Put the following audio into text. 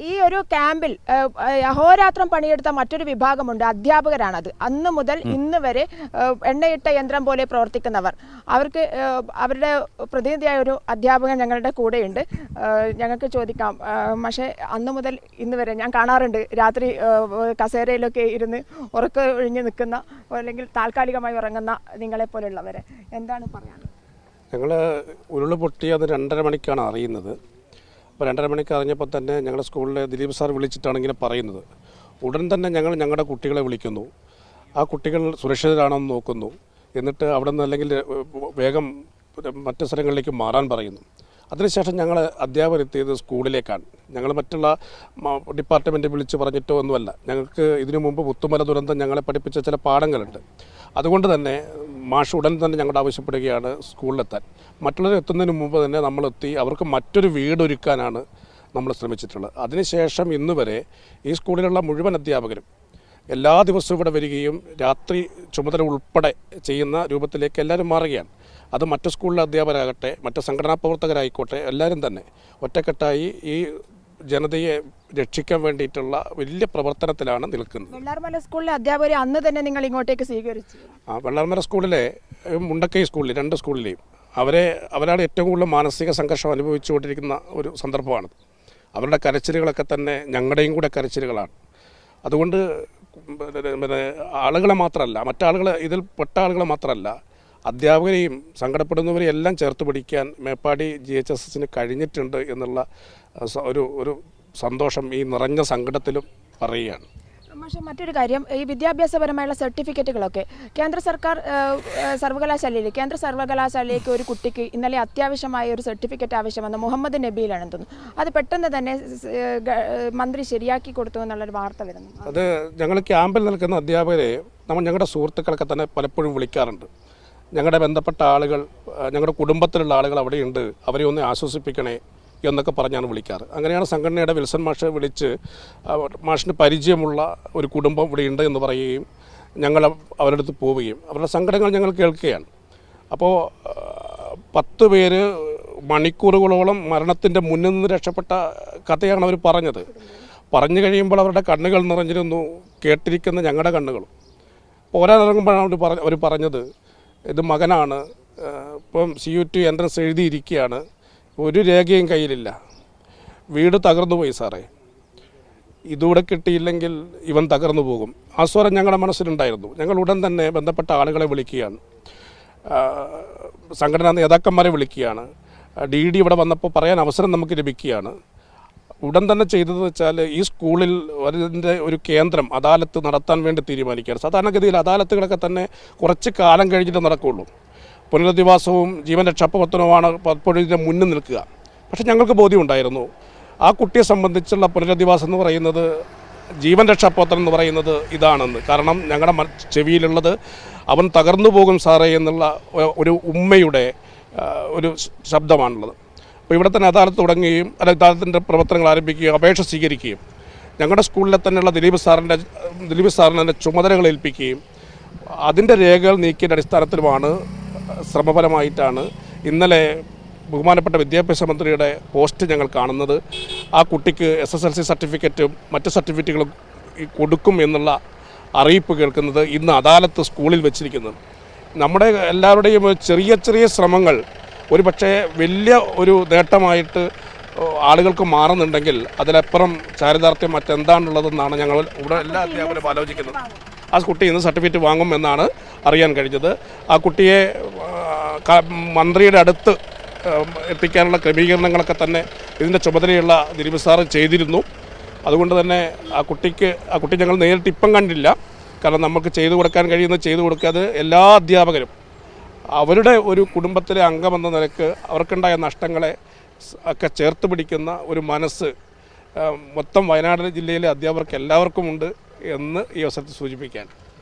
ഈ ഒരു ക്യാമ്പിൽ അഹോരാത്രം പണിയെടുത്ത മറ്റൊരു വിഭാഗമുണ്ട്, അധ്യാപകരാണത്. അന്ന് മുതൽ ഇന്ന് വരെ എണ്ണയിട്ട യന്ത്രം പോലെ പ്രവർത്തിക്കുന്നവർ. അവർക്ക് അവരുടെ പ്രതിനിധിയായ ഒരു അധ്യാപകൻ ഞങ്ങളുടെ കൂടെയുണ്ട്. ഞങ്ങൾക്ക് ചോദിക്കാം, പക്ഷേ അന്ന് മുതൽ ഇന്ന് വരെ ഞാൻ കാണാറുണ്ട് രാത്രി കസേരയിലൊക്കെ ഇരുന്ന് ഒഴിഞ്ഞു നിൽക്കുന്ന അല്ലെങ്കിൽ താൽക്കാലികമായി ഉറങ്ങുന്ന നിങ്ങളെപ്പോലുള്ളവരെ എന്താണ് പറയാനുള്ളത്? ഞങ്ങൾ ഉരുള് പൊട്ടിയത് 2:30 മണിക്കാണ് അറിയുന്നത്. അപ്പോൾ 2:30 മണിക്ക് അറിഞ്ഞപ്പോൾ തന്നെ ഞങ്ങളുടെ സ്കൂളിലെ ദിലീപ് സാർ വിളിച്ചിട്ടാണ് ഇങ്ങനെ പറയുന്നത്. ഉടൻ തന്നെ ഞങ്ങൾ ഞങ്ങളുടെ കുട്ടികളെ വിളിക്കുന്നു. ആ കുട്ടികൾ സുരക്ഷിതരാണെന്ന് നോക്കുന്നു. എന്നിട്ട് അവിടെ നിന്ന് അല്ലെങ്കിൽ വേഗം മറ്റു സ്ഥലങ്ങളിലേക്ക് മാറാൻ പറയുന്നു. അതിനുശേഷം ഞങ്ങൾ അധ്യാപകരെത്തിയത് സ്കൂളിലേക്കാണ്. ഞങ്ങൾ മറ്റുള്ള ഡിപ്പാർട്ട്മെൻറ്റ് വിളിച്ച് പറഞ്ഞിട്ടോ ഒന്നുമല്ല. ഞങ്ങൾക്ക് ഇതിനു മുമ്പ് പുത്തുമല ദുരന്തം ഞങ്ങളെ പഠിപ്പിച്ച ചില പാഠങ്ങളുണ്ട്. അതുകൊണ്ട് തന്നെ മാഷ് ഉടൻ തന്നെ ഞങ്ങളോട് ആവശ്യപ്പെടുകയാണ് സ്കൂളിലെത്താൻ. മറ്റുള്ളവർ എത്തുന്നതിന് മുമ്പ് തന്നെ നമ്മളെത്തി അവർക്ക് മറ്റൊരു വീടൊരുക്കാനാണ് നമ്മൾ ശ്രമിച്ചിട്ടുള്ളത്. അതിനുശേഷം ഇന്ന് വരെ ഈ സ്കൂളിലുള്ള മുഴുവൻ അധ്യാപകരും എല്ലാ ദിവസവും ഇവിടെ വരികയും രാത്രി ചുമതല ഉൾപ്പെടെ ചെയ്യുന്ന രൂപത്തിലേക്ക് എല്ലാവരും മാറുകയാണ്. അത് മറ്റു സ്കൂളിലെ അധ്യാപകരാകട്ടെ, മറ്റ് സംഘടനാ പ്രവർത്തകരായിക്കോട്ടെ, എല്ലാവരും തന്നെ ഒറ്റക്കെട്ടായി ഈ ജനതയെ രക്ഷിക്കാൻ വേണ്ടിയിട്ടുള്ള വലിയ പ്രവർത്തനത്തിലാണ് നിൽക്കുന്നത്. വെള്ളാർമല സ്കൂളിലെ അധ്യാപകരെ അന്ന് തന്നെ നിങ്ങൾ ഇങ്ങോട്ടേക്ക് സ്വീകരിച്ചു? വെള്ളാർമല സ്കൂളിലെ മുണ്ടക്കൈ സ്കൂളിൽ 2 സ്കൂളിലെയും അവരാണ് ഏറ്റവും കൂടുതൽ മാനസിക സംഘർഷം അനുഭവിച്ചുകൊണ്ടിരിക്കുന്ന ഒരു സന്ദർഭമാണ്. അവരുടെ കരച്ചിലുകളൊക്കെ തന്നെ ഞങ്ങളുടെയും കൂടെ കരച്ചിലുകളാണ്. അതുകൊണ്ട് ആളുകളെ മാത്രമല്ല, മറ്റാളുകളെ ഇതിൽ പെട്ട ആളുകളെ മാത്രമല്ല, അധ്യാപകരെയും സങ്കടപ്പെടുന്നവരെയും എല്ലാം ചേർത്ത് പിടിക്കാൻ മേപ്പാടി GHSSന് കഴിഞ്ഞിട്ടുണ്ട് എന്നുള്ള ഒരു സന്തോഷം ഈ നിറഞ്ഞ സങ്കടത്തിലും പറയുകയാണ്. പക്ഷേ മറ്റൊരു കാര്യം, ഈ വിദ്യാഭ്യാസപരമായുള്ള സർട്ടിഫിക്കറ്റുകളൊക്കെ കേന്ദ്ര സർവകലാശാലയിലേക്ക് ഒരു കുട്ടിക്ക് ഇന്നലെ അത്യാവശ്യമായ ഒരു സർട്ടിഫിക്കറ്റ് ആവശ്യമെന്ന് മുഹമ്മദ് നബിയിലാണെന്ന് തോന്നുന്നു. അത് പെട്ടെന്ന് തന്നെ മന്ത്രി ശരിയാക്കി കൊടുത്തു എന്നുള്ളൊരു വാർത്ത വരുന്നു. അത് ഞങ്ങൾ ക്യാമ്പിൽ നിൽക്കുന്ന അധ്യാപകരെ ഞങ്ങളുടെ സുഹൃത്തുക്കളൊക്കെ തന്നെ പലപ്പോഴും വിളിക്കാറുണ്ട്. ഞങ്ങളുടെ ബന്ധപ്പെട്ട ആളുകൾ, ഞങ്ങളുടെ കുടുംബത്തിലുള്ള ആളുകൾ അവിടെയുണ്ട്, അവരെ ഒന്ന് ആശ്വസിപ്പിക്കണേ എന്നൊക്കെ പറഞ്ഞാണ് വിളിക്കാറ്. അങ്ങനെയാണ് സംഘടനയുടെ വിൽസൺ മാഷ് വിളിച്ച് മാഷിന് പരിചയമുള്ള ഒരു കുടുംബം ഇവിടെയുണ്ട് എന്ന് പറയുകയും ഞങ്ങൾ അവരുടെ അടുത്ത് പോവുകയും അവരുടെ സങ്കടങ്ങൾ ഞങ്ങൾ കേൾക്കുകയാണ്. അപ്പോൾ 10 പേര് മണിക്കൂറുകളോളം മരണത്തിൻ്റെ മുന്നിൽ നിന്ന് രക്ഷപ്പെട്ട കഥയാണ് അവർ പറഞ്ഞത്. പറഞ്ഞു കഴിയുമ്പോൾ അവരുടെ കണ്ണുകൾ നിറഞ്ഞിരുന്നു, കേട്ടിരിക്കുന്ന ഞങ്ങളുടെ കണ്ണുകളും. പോരാനിറങ്ങുമ്പോഴാണ് അവർ പറഞ്ഞത്, ഇത് മകനാണ്, ഇപ്പം CUT എൻട്രൻസ് എഴുതിയിരിക്കുകയാണ്, ഒരു രേഖയും കയ്യിലില്ല, വീട് തകർന്നു പോയി സാറേ, ഇതുകൂടെ കിട്ടിയില്ലെങ്കിൽ ഇവൻ തകർന്നു പോകും. ആ സ്വരം ഞങ്ങളുടെ മനസ്സിലുണ്ടായിരുന്നു. ഞങ്ങൾ ഉടൻ തന്നെ ബന്ധപ്പെട്ട ആളുകളെ വിളിക്കുകയാണ്, സംഘടനാ നേതാക്കന്മാരെ വിളിക്കുകയാണ്. DD ഇവിടെ വന്നപ്പോൾ പറയാൻ അവസരം നമുക്ക് ലഭിക്കുകയാണ്. ഉടൻ തന്നെ ചെയ്തതെന്ന് വെച്ചാൽ ഈ സ്കൂളിൽ അതിൻ്റെ ഒരു കേന്ദ്രം അദാലത്ത് നടത്താൻ വേണ്ടി തീരുമാനിക്കുകയാണ്. സാധാരണഗതിയിൽ അദാലത്തുകളൊക്കെ തന്നെ കുറച്ച് കാലം കഴിഞ്ഞിട്ട് നടക്കുകയുള്ളൂ. പുനരധിവാസവും ജീവൻ രക്ഷാപ്രവർത്തനവുമാണ് പലപ്പോഴും ഇതിൻ്റെ മുന്നിൽ നിൽക്കുക. പക്ഷേ ഞങ്ങൾക്ക് ബോധ്യമുണ്ടായിരുന്നു, ആ കുട്ടിയെ സംബന്ധിച്ചുള്ള പുനരധിവാസം എന്ന് പറയുന്നത്, ജീവൻ രക്ഷാപ്രവർത്തനം എന്ന് പറയുന്നത് ഇതാണെന്ന്. കാരണം ഞങ്ങളുടെ ചെവിയിലുള്ളത് അവൻ തകർന്നു പോകും സാറേ എന്നുള്ള ഒരു ഉമ്മയുടെ ഒരു ശബ്ദമാണുള്ളത്. അപ്പോൾ ഇവിടെ തന്നെ അദാലത്ത് തുടങ്ങുകയും അദാലത്തിൻ്റെ പ്രവർത്തനങ്ങൾ ആരംഭിക്കുകയും അപേക്ഷ സ്വീകരിക്കുകയും ഞങ്ങളുടെ സ്കൂളിലെ തന്നെയുള്ള ദിലീപ് സാറിനെ തന്നെ ചുമതലകൾ ഏൽപ്പിക്കുകയും അതിൻ്റെ രേഖകൾ നീക്കിയ അടിസ്ഥാനത്തിലുമാണ് ശ്രമഫലമായിട്ടാണ് ഇന്നലെ ബഹുമാനപ്പെട്ട വിദ്യാഭ്യാസ മന്ത്രിയുടെ പോസ്റ്റ് ഞങ്ങൾ കാണുന്നത്. ആ കുട്ടിക്ക് SSLC സർട്ടിഫിക്കറ്റും മറ്റ് സർട്ടിഫിക്കറ്റുകളും കൊടുക്കും എന്നുള്ള അറിയിപ്പ് കേൾക്കുന്നത് ഇന്ന് അദാലത്ത് സ്കൂളിൽ വെച്ചിരിക്കുന്നത്. നമ്മുടെ എല്ലാവരുടെയും ചെറിയ ചെറിയ ശ്രമങ്ങൾ ഒരു പക്ഷേ വലിയ ഒരു നേട്ടമായിട്ട് ആളുകൾക്ക് മാറുന്നുണ്ടെങ്കിൽ അതിലപ്പുറം ചാരിതാർത്ഥ്യം മറ്റെന്താണുള്ളതെന്നാണ് ഞങ്ങൾ ഇവിടെ എല്ലാ അധ്യാപകരും ആലോചിക്കുന്നത്. ആ കുട്ടി ഇന്ന് സർട്ടിഫിക്കറ്റ് വാങ്ങും എന്നാണ് അറിയാൻ കഴിഞ്ഞത്. ആ കുട്ടിയെ മന്ത്രിയുടെ അടുത്ത് എത്തിക്കാനുള്ള ക്രമീകരണങ്ങളൊക്കെ തന്നെ ഇതിൻ്റെ ചുമതലയുള്ള ദിലീപ് സാറ് ചെയ്തിരുന്നു. അതുകൊണ്ട് തന്നെ ആ കുട്ടി ഞങ്ങൾ നേരിട്ട് ഇപ്പം കണ്ടില്ല. കാരണം നമുക്ക് ചെയ്തു കൊടുക്കാൻ കഴിയുന്നത് ചെയ്തു കൊടുക്കാതെ എല്ലാ അധ്യാപകരും അവരുടെ ഒരു കുടുംബത്തിലെ അംഗമെന്ന നിലക്ക് അവർക്കുണ്ടായ നഷ്ടങ്ങളെ ഒക്കെ ചേർത്ത് പിടിക്കുന്ന ഒരു മനസ്സ് മൊത്തം വയനാട് ജില്ലയിലെ അധ്യാപകർക്ക് എല്ലാവർക്കും ഉണ്ട് എന്ന് ഈ അവസരത്തിൽ സൂചിപ്പിക്കാൻ